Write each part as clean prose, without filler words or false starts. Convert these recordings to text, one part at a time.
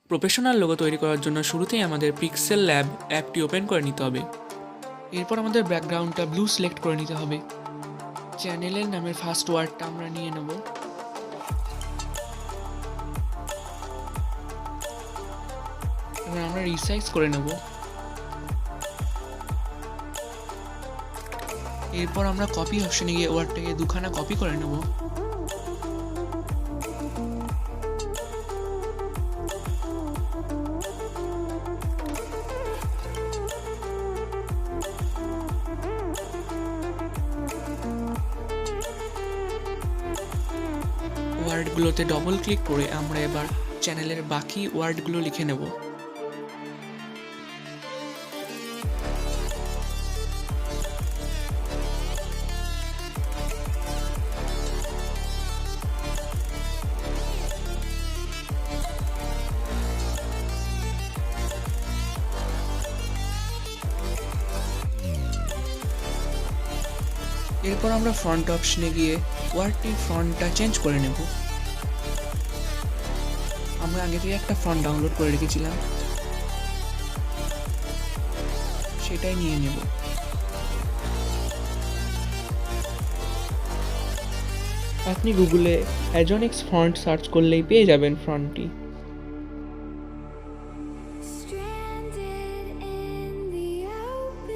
Professional logo তৈরি করার জন্য শুরুতেই আমাদের pixellab অ্যাপটি ওপেন করে নিতে হবে। এরপর আমাদের ব্যাকগ্রাউন্ডটা ব্লু সিলেক্ট করে নিতে হবে। চ্যানেলের নামের ফার্স্ট ওয়ার্ডটা আমরা নিয়ে নেব। এবার আমরা রিসাইজ করে নেব। এরপর আমরা কপি অপশনে গিয়ে ওয়ার্ডটাকে দুখানা কপি করে নেব। ওয়ার্ডগুলোতে ডবল ক্লিক করে আমরা এবার চ্যানেলের বাকি ওয়ার্ডগুলো লিখে নেব। এরপর আমরা ফন্ট অপশনে গিয়ে ওয়ার্ডটির ফন্টটা চেঞ্জ করে নেব। আমরা আগে থেকে একটা ফন্ট ডাউনলোড করে রেখেছিলাম, সেটাই নিয়ে নেব। আপনি গুগলে অ্যাজনিক্স ফন্ট সার্চ করলেই পেয়ে যাবেন ফন্টটি।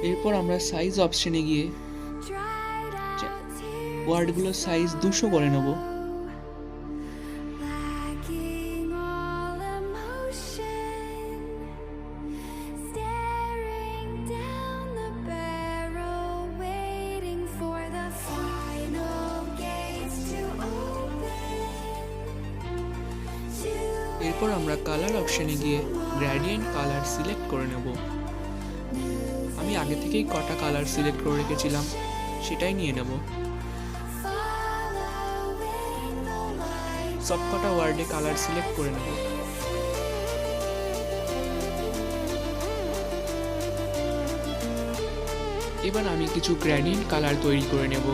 এরপর আমরা সাইজ অপশনে গিয়ে ওয়ার্ডগুলোর সাইজ 200 করে নেব। এরপর আমরা কালার অপশনে গিয়ে গ্রেডিয়েন্ট কালার সিলেক্ট করে নেব। আমি আগে থেকেই কটা কালার সিলেক্ট করে রেখেছিলাম, সেটাই নিয়ে নেব। সবকটা ওয়ার্ডে কালার সিলেক্ট করে নেব। এবার আমি কিছু গ্রেডিয়েন্ট কালার তৈরি করে নেব।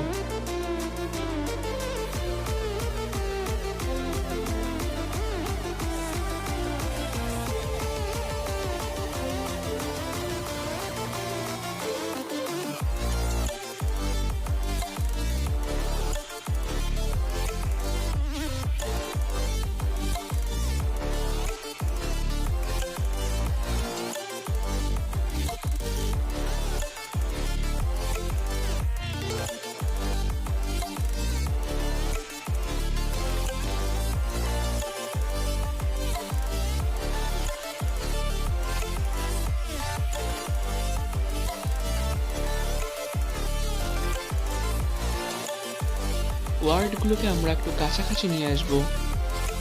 ওয়ার্ডগুলোকে আমরা একটু কাছাকাছি নিয়ে আসব,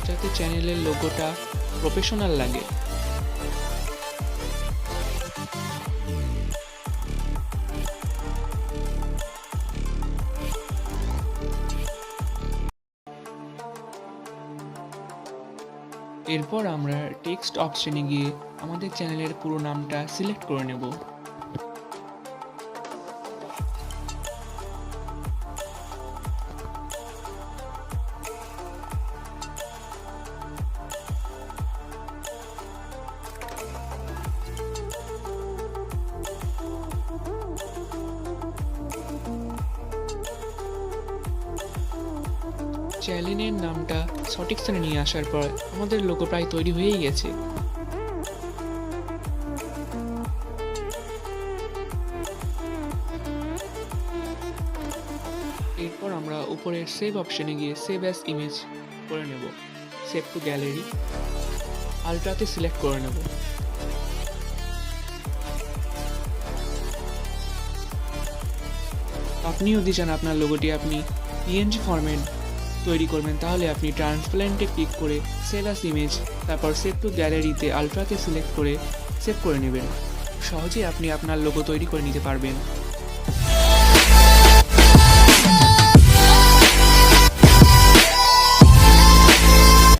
যাতে চ্যানেলের লোগোটা প্রফেশনাল লাগে। এরপর আমরা টেক্সট অপশনে গিয়ে আমাদের চ্যানেলের পুরো নামটা সিলেক্ট করে নেব। চ্যানেলের নামটা সঠিক স্থানে নিয়ে আসার পর আমাদের লোগো প্রায় তৈরি হয়েই গেছে। এরপর আমরা উপরের সেভ অপশনে গিয়ে সেভ অ্যাজ ইমেজ করে নেব। সেভ টু গ্যালারি আলট্রাতে সিলেক্ট করে নেব। আপনি যদি চান আপনার লোগোটি আপনি পিএনজি ফরম্যাট তৈরি করবেন, তাহলে আপনি ট্রান্সপারেন্টে ক্লিক করে সেভ অ্যাজ ইমেজ, তারপর সেভ টু গ্যালারিতে আলট্রাতে সিলেক্ট করে সেভ করে নেবেন। সহজেই আপনি আপনার লোগো তৈরি করে নিতে পারবেন।